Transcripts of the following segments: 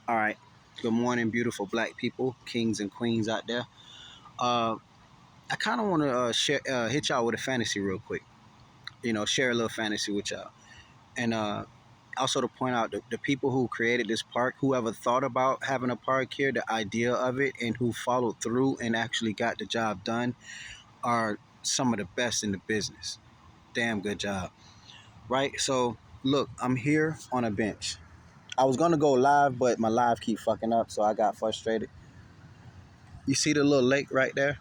All right. Good morning, beautiful black people, kings and queens out there. Uh, I kind of want to hit y'all with a fantasy real quick. Share a little fantasy with y'all, and also to point out the people who created this park, whoever thought about having a park here, the idea of it, and who followed through and actually got the job done, are some of the best in the business. Damn good job, right? So look, I'm here on a bench. I was gonna go live, but my live keep fucking up, so I got frustrated. You see the little lake right there?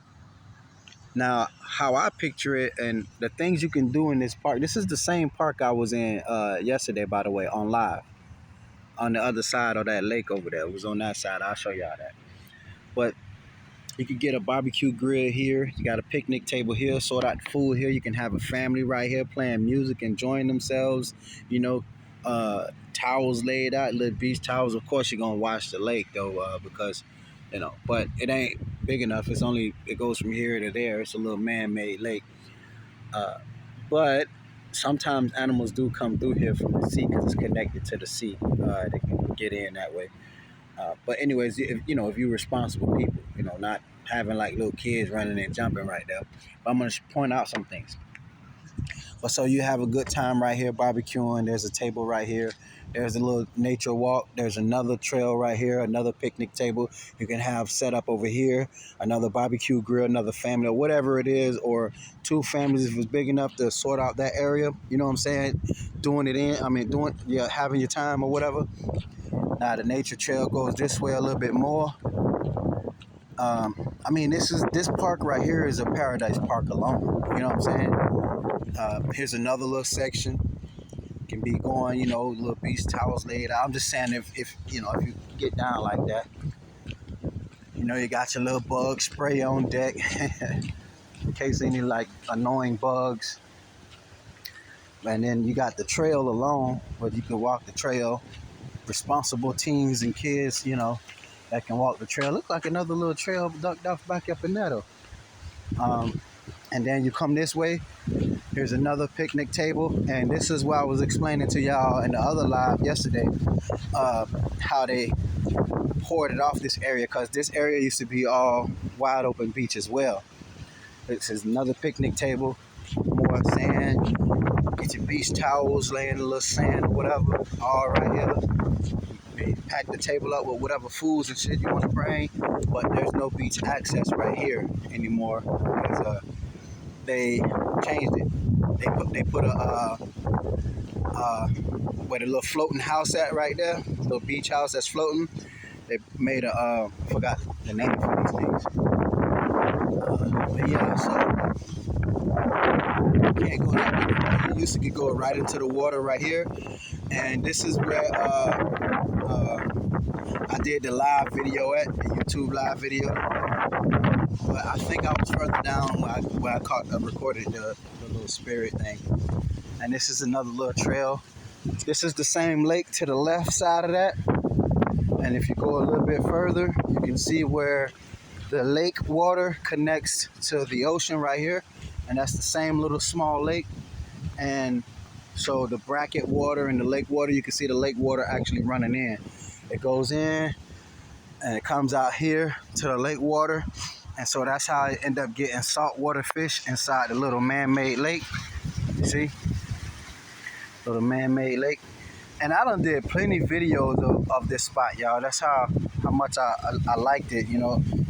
Now, how I picture it and the things you can do in this park, this is the same park I was in yesterday, by the way, on live. On the other side of that lake over there. It was on that side. I'll show y'all that. But you can get a barbecue grill here. You got a picnic table here, sort out food here. You can have a family right here playing music, enjoying themselves. You know, towels laid out, little beach towels. Of course, you're going to watch the lake, though, because but it ain't big enough. It goes from here to there. It's a little man-made lake. Uh, but sometimes animals do come through here from the sea because it's connected to the sea. They can get in that way. But anyways, if you're responsible people, not having like little kids running and jumping right there. But I'm gonna point out some things. But so you have a good time right here barbecuing. There's a table right here. There's a little nature walk. There's another trail right here, another picnic table you can have set up over here, another barbecue grill, another family, or whatever it is, or two families if it's big enough to sort out that area. You know what I'm saying? Having your time or whatever. Now the nature trail goes this way a little bit more. This park right here is a paradise park alone. You know what I'm saying? Here's another little section. Can be going, little beach towels laid out. I'm just saying if you get down like that, you got your little bug spray on deck in case any like annoying bugs. And then you got the trail alone, where you can walk the trail. Responsible teens and kids, that can walk the trail. Look like another little trail ducked off back up in there though. And then you come this way. Here's another picnic table, and this is what I was explaining to y'all in the other live yesterday, how they poured it off this area, because this area used to be all wide open beach as well. This is another picnic table, more sand. Get your beach towels, lay in a little sand or whatever, all right here. Pack the table up with whatever foods and shit you want to bring, but there's no beach access right here anymore because they changed it. They put a where the little floating house at right there, little beach house that's floating. They made a forgot the name for these things. But yeah, so you can't go that way. You used to go right into the water right here, and this is where I did the live video at the YouTube live video. But I think I was further down where I recorded the little spirit thing. And this is another little trail. This is the same lake to the left side of that. And if you go a little bit further, you can see where the lake water connects to the ocean right here. And that's the same little small lake. And so the bracket water and the lake water, you can see the lake water actually running in. It goes in and it comes out here to the lake water. And so that's how I end up getting saltwater fish inside the little man-made lake. You see? Little man-made lake. And I done did plenty videos of this spot, y'all. That's how much I liked it,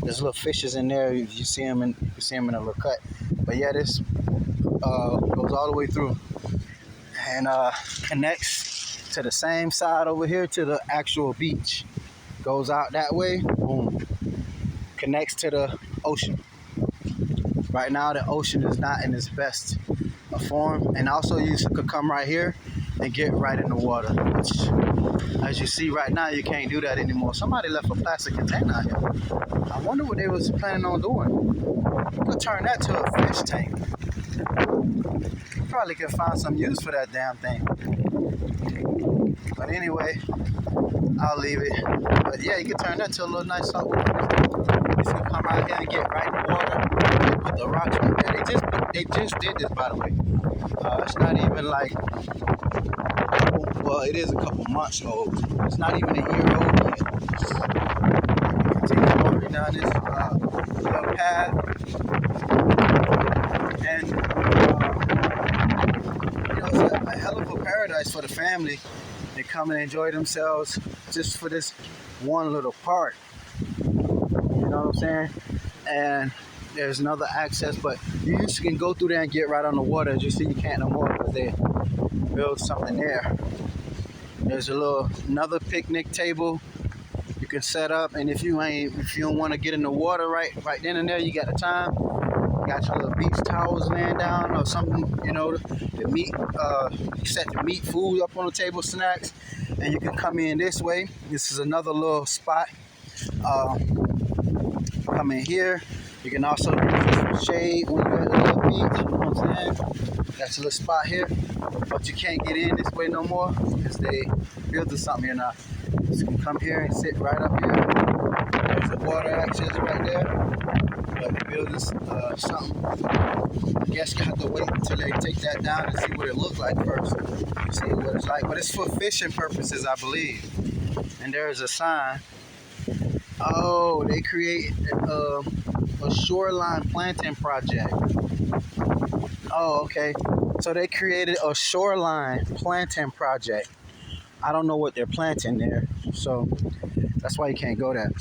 There's little fishes in there. You see them in a little cut. But yeah, this goes all the way through. And connects to the same side over here to the actual beach. Goes out that way, boom. Connects to the ocean. Right now the ocean is not in its best form, and also you could come right here and get right in the water, which as you see right now you can't do that anymore. Somebody left a plastic container out here. I wonder what they was planning on doing. You could turn that to a fish tank. You probably could find some use for that damn thing. But anyway, I'll leave it. But yeah, you can turn that to a little nice saltwater. You can come out here and get right in the water. They put the rocks right there. They just did this, by the way. It's not even like, well, it is a couple months old. It's not even a year old yet. family, they come and enjoy themselves just for this one little park. You know what I'm saying? And there's another access, but you used to can go through there and get right on the water. As you see, you can't no more because they built something there. There's another picnic table you can set up, and if you don't want to get in the water right then and there, you got the time. You got your little beach towels laying down or something, the meat. You set the meat food up on the table, snacks, and you can come in this way. This is another little spot. Come in here. You can also shade when you're at the little beach. You know what I'm saying? That's a little spot here, but you can't get in this way no more because they built something here now. So you can come here and sit right up here. There's the water access right there. But they build something. I guess you have to wait until they take that down and see what it looks like first. See what it's like. But it's for fishing purposes, I believe. And there's a sign. Oh, they create a shoreline planting project. Oh, okay. So they created a shoreline planting project. I don't know what they're planting there, so that's why you can't go there.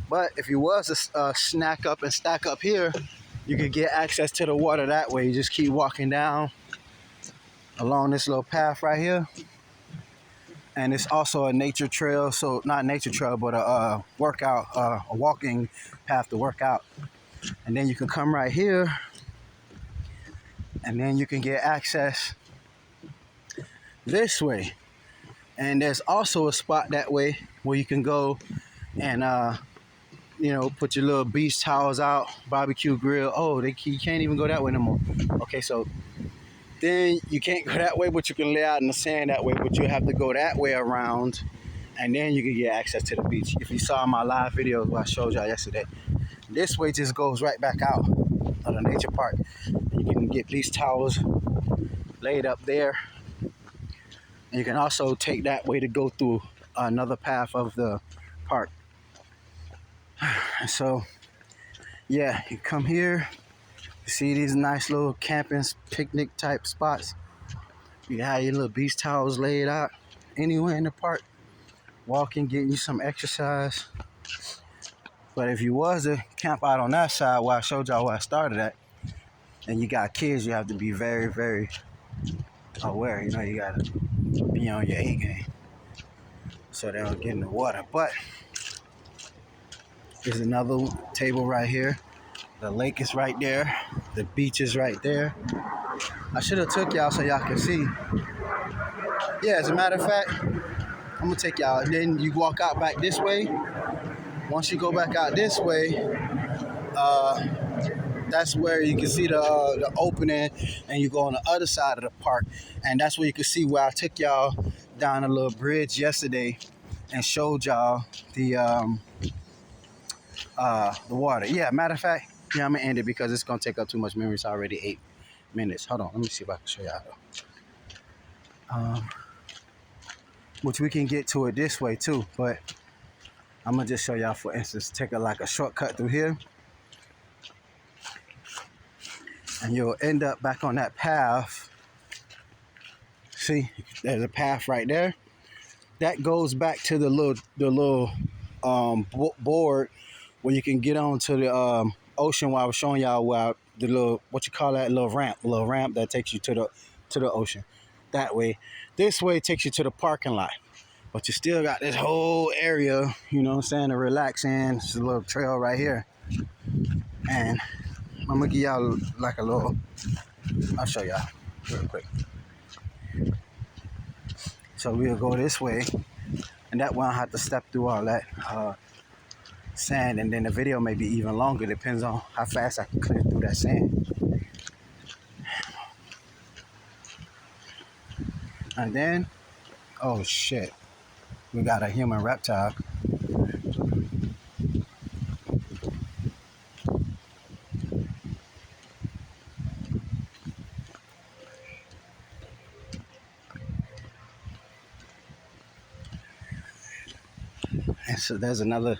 But if you was to snack up and stack up here, you could get access to the water that way. You just keep walking down along this little path right here. And it's also a nature trail, so not nature trail, but a workout, a walking path to work out. And then you can come right here, and then you can get access this way. And there's also a spot that way where you can go and put your little beach towels out, barbecue grill. Oh, you can't even go that way no more. Okay, so then you can't go that way, but you can lay out in the sand that way, but you have to go that way around, and then you can get access to the beach. If you saw my live video where I showed y'all yesterday, this way just goes right back out of the nature park. You can get beach towels laid up there. And you can also take that way to go through another path of the park. So, yeah, you come here, you see these nice little camping, picnic type spots. You have your little beach towels laid out anywhere in the park. Walking, getting you some exercise. But if you was to camp out on that side where I showed y'all where I started at, and you got kids, you have to be very, very aware. You gotta be on your A game so they don't get in the water. But there's another table right here. The lake is right there. The beach is right there. I should have took y'all so y'all can see. Yeah, as a matter of fact, I'm gonna take y'all. And then you walk out back this way. Once you go back out this way, that's where you can see the opening, and you go on the other side of the park, and that's where you can see where I took y'all down a little bridge yesterday and showed y'all the water. Yeah, matter of fact, yeah, I'm gonna end it because it's gonna take up too much memory. It's already 8 minutes. Hold on, let me see if I can show y'all. Which we can get to it this way too, but I'm gonna just show y'all. For instance, take a shortcut through here, and you'll end up back on that path. See, there's a path right there. That goes back to the little board where you can get onto the ocean. Where I was showing y'all where the little little ramp that takes you to the ocean. That way, this way takes you to the parking lot. But you still got this whole area, you know what I'm saying, to relax in. It's a little trail right here. And I'm gonna give y'all like a little, I'll show y'all real quick. So we'll go this way, and that one I have to step through all that sand, and then the video may be even longer, depends on how fast I can clear through that sand. And then, oh shit, we got a human reptile. And so there's another